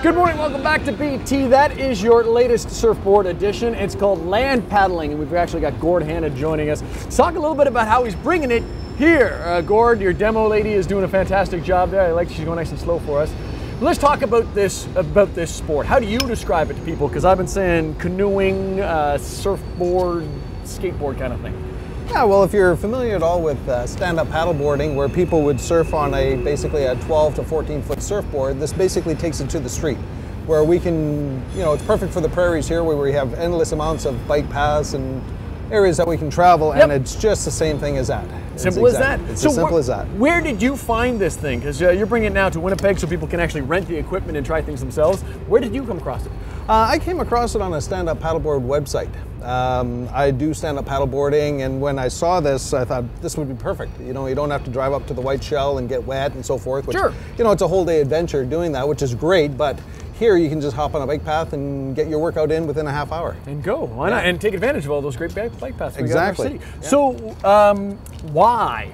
Good morning, welcome back to BT. That is your latest surfboard edition. It's called Land Paddling, and we've actually got Gord Hanna joining us. Let's talk a little bit about how he's bringing it here. Gord, your demo lady is doing a fantastic job there. I like she's going nice and slow for us. Let's talk about this sport. How do you describe it to people? Because I've been saying canoeing, surfboard, skateboard kind of thing. Yeah, well, if you're familiar at all with stand-up paddleboarding, where people would surf on basically a 12 to 14-foot surfboard, this basically takes it to the street, where we can, it's perfect for the prairies here, where we have endless amounts of bike paths and areas that we can travel, and it's just the same thing as that. Simple as that? It's as simple as that. Where did you find this thing? Because you're bringing it now to Winnipeg so people can actually rent the equipment and try things themselves. Where did you come across it? I came across it on a stand-up paddleboard website. I do stand-up paddleboarding, and when I saw this, I thought this would be perfect. You don't have to drive up to the White Shell and get wet and so forth. Which, sure. It's a whole day adventure doing that, which is great, but here you can just hop on a bike path and get your workout in within a half hour. And go, why not? And take advantage of all those great bike paths we got in our city. Yeah. So, why?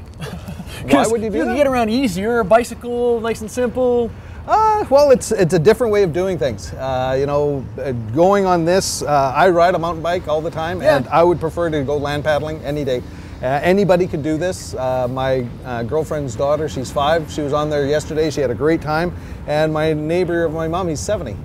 Why would you do that? You can get around easier, bicycle, nice and simple. Well, it's a different way of doing things. Going on this, I ride a mountain bike all the time, and I would prefer to go land paddling any day. Anybody could do this. My girlfriend's daughter, she's 5, she was on there yesterday, she had a great time. And my neighbor of my mom, he's 70.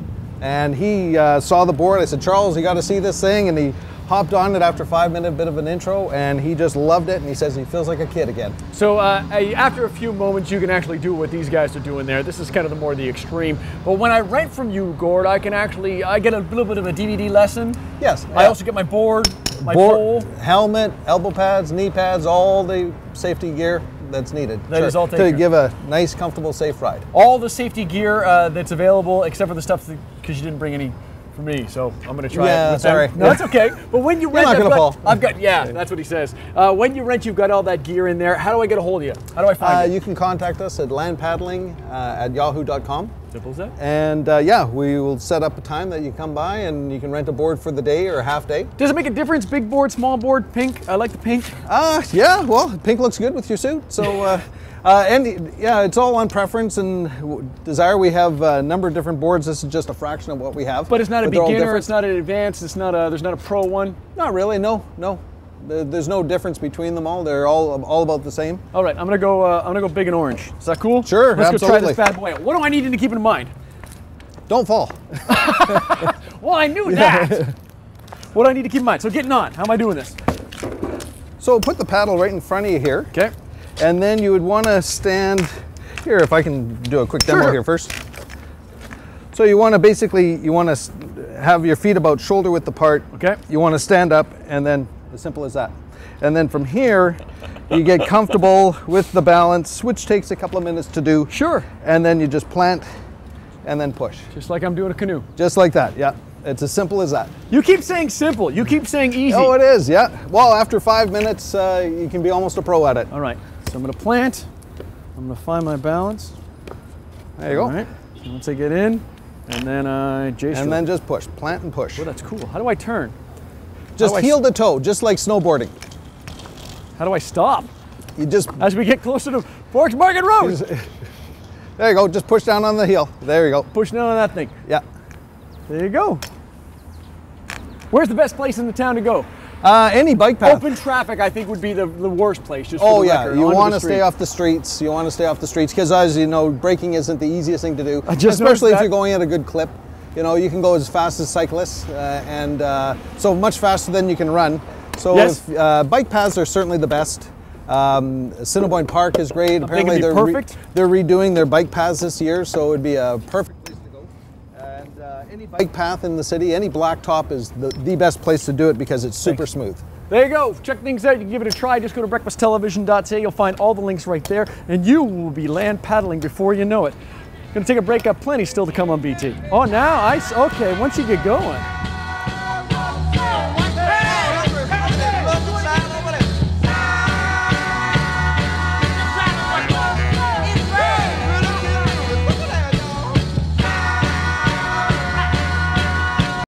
And he saw the board. I said, Charles, you got to see this thing. And he hopped on it after 5 minutes, bit of an intro, and he just loved it, and he says he feels like a kid again. So after a few moments, you can actually do what these guys are doing there. This is kind of the extreme. But when I rent from you, Gord, I get a little bit of a DVD lesson. Yes. I also get my board, my pole. Helmet, elbow pads, knee pads, all the safety gear that's needed. That is all taken care of. To give a nice, comfortable, safe ride. All the safety gear that's available, except for the stuff because you didn't bring any for me, so I'm going to try it. Yeah, sorry. No, that's okay. But when you rent, You're not going to fall. I've got, that's what he says. When you rent, you've got all that gear in there. How do I get a hold of you? How do I find you? You can contact us at landpaddling@yahoo.com. Simple as that. And we will set up a time that you come by and you can rent a board for the day or a half day. Does it make a difference? Big board, small board, pink? I like the pink. Yeah, well, pink looks good with your suit. So, it's all on preference and desire. We have a number of different boards. This is just a fraction of what we have. But it's not a beginner, it's not an advanced, there's not a pro one? Not really, no. There's no difference between them all. They're all about the same. All right, I'm gonna go big and orange. Is that cool? Sure, Let's absolutely. go try this bad boy out. What do I need to keep in mind? Don't fall. Well, I knew that. What do I need to keep in mind? So getting on, how am I doing this? So put the paddle right in front of you here. Okay. And then you would want to stand here, if I can do a quick demo here first. So you want to have your feet about shoulder width apart. Okay. You want to stand up, and then as simple as that. And then from here, you get comfortable with the balance, which takes a couple of minutes to do. Sure. And then you just plant and then push. Just like I'm doing a canoe. Just like that, yeah. It's as simple as that. You keep saying simple. You keep saying easy. Oh, it is, yeah. Well, after 5 minutes, you can be almost a pro at it. All right. So I'm going to plant. I'm going to find my balance. There you go. All right. Once I get in, and then and then just push. Plant and push. Oh, that's cool. How do I turn? Just heel to toe, just like snowboarding. How do I stop? You just... As we get closer to Forks Market Road. There you go. Just push down on the heel. There you go. Push down on that thing. Yeah. There you go. Where's the best place in the town to go? Any bike path. Open traffic, I think, would be the worst place. Just for the record. You want to stay off the streets. You want to stay off the streets because, as you know, braking isn't the easiest thing to do. Especially if you're going at a good clip. You can go as fast as cyclists, so much faster than you can run. So bike paths are certainly the best. Assiniboine Park is great. Apparently they're redoing their bike paths this year, so it would be a perfect place to go. And any bike path in the city, any blacktop is the best place to do it because it's super smooth. There you go. Check things out. You can give it a try. Just go to breakfasttelevision.ca. You'll find all the links right there, and you will be land paddling before you know it. Gonna take a break. Got plenty still to come on BT. Oh, now okay. Once you get going.